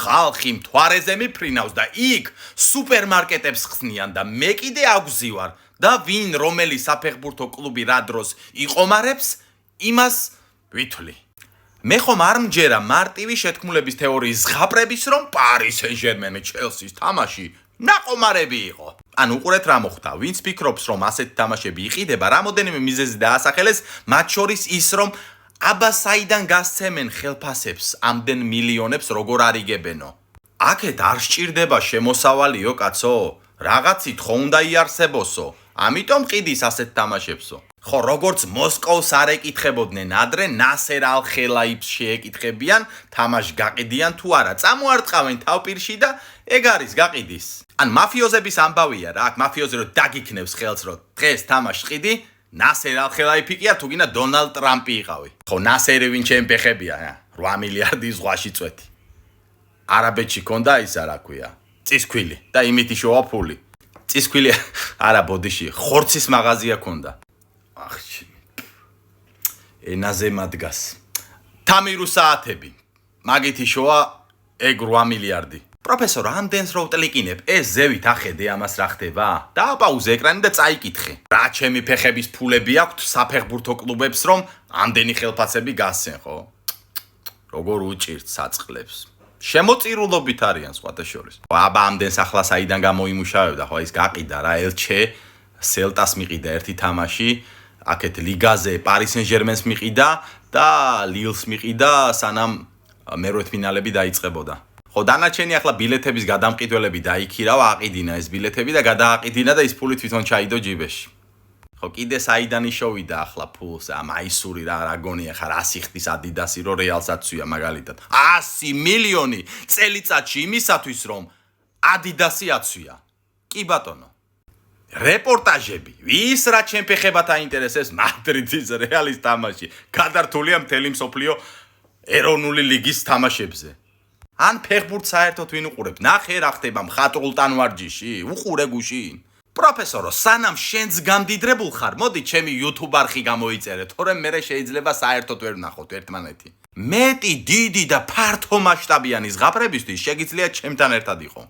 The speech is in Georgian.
ხალხი მთვარეზე მიფრინავს და იქ სუპერმარკეტებს ხსნიან და მე კიდე აგვზივარ და ვინ რომელი საფეხბურთო კლუბი რა დროს იყომარებს იმას ვითვლი. მე ხომ არ მჯერა მარტივი შეთქმულების თეორიის ზღაპრების რომ Paris Saint-Germain Chelsea-ს თამაში ნაყომარები იყო. ან უყურეთ რა მოხდა, ვინც ფიქრობს რომ ასეთი თამაშები იყიდება, რამოდენიმე მიზეზი დაასახელეს, მათ შორის ის რომ აბა საიდან გასცემენ ხელფასებს ამდენ მილიონებს როგორ არიგებენო. აქეთ არ სჭირდება შემოსავალიო კაცო, რაღაცით ხო უნდა იარსებოსო, ამიტომ ყიდის ასეთ თამაშებსო. ხო როგორც მოსკოვს არ ეკითხებოდნენ ადრე ნასერ ალ-ხელაიფს შეეკითხებიან თამაში გაყიდიან თუ არა, წამოარტყავენ თავპირში და ეგ არის გაყიდის. ან მაფიოზების ამბავია რა, აქ მაფიოზი რომ დაგიქნევს ხელს რომ დღეს თამაშს ყიდი, ნასერ ალ-ხელაიფი კი არ თუ გინდა დონალდ ტრამპი იყავი. ხო ნასერი ვინ ჩემპეხებია, 8 მილიარდი ზღვაში წვეთი. არაბეთში ქონდა ისა რა ქვია, წისქვილი და იმით იშოვა ფული. წისქვილი არა ბოდიში, ხორცის მაღაზია ქონდა. ახში ენაზე მადგას თამირუ საათები მაგით იშოვა ეგ 8 მილიარდი. პროფესორ ამდენს რო ვტლიკინებ, ეს ზევით ახედე ამას რა ხდება? დააპაუზე ეკრანი და წაიკითხე. რა ჩემი ფეხების ფულები აქვთ საფეხბურთო კლუბებს რომ ამდენი ხელფასები გასცენ, ხო? როგორ უჭირთ საწყლებს. შემოწირულობით არიან სხვათა შორის. აბა ამდენს ახლა საიდან გამოიმუშავებდა, ხო ის გაყიდა რა ელჩე სელტას მიყიდა ერთი თამაში, აქეთ ლიგაზე Paris Saint-Germain-ს მიყიდა და Lille-ს მიყიდა, სანამ მერვე ფინალები დაიწყებოდა. ხო დანარჩენი ახლა ბილეთების გადამყიდველები დაიქირავა, აყიდინა ეს ბილეთები და გადააყიდინა და ის ფული თვითონ ჩაიდო ჯიბეში. ხო კიდე საიდან შოვიდა ახლა ფულს, ამ აისური რა გონია ხარ 100 ხდის Adidas-ი რო Real-საც ცვია მაგალითად. 100 მილიონი წელიწადში იმისათვის რომ Adidas-ი აცვია. კი ბატონო. რეპორტაჟები, ვის რა ჩემფეხებათ აინტერესებს მადრიდის რეალის თამაში, გადართულია მთელი მსოფლიო ეროვნული ლიგის თამაშებზე. ან ფეხბურთს საერთოდ ვინ უყურებს? ნახე რა ხდება მხატვრულ ტანვარჯიშში, უყურე გუშინ. პროფესორო, სანამ შენც გამდიდრებულ ხარ, მოდი ჩემი YouTube არხი გამოიწერე, თორემ მე შეიძლება საერთოდ ვერ ვნახოთ ერთმანეთი. მეტი დიდი და ფართო მასშტაბიანი ზღაპრებისთვის შეგიძლიათ ჩემთან ერთად იყო.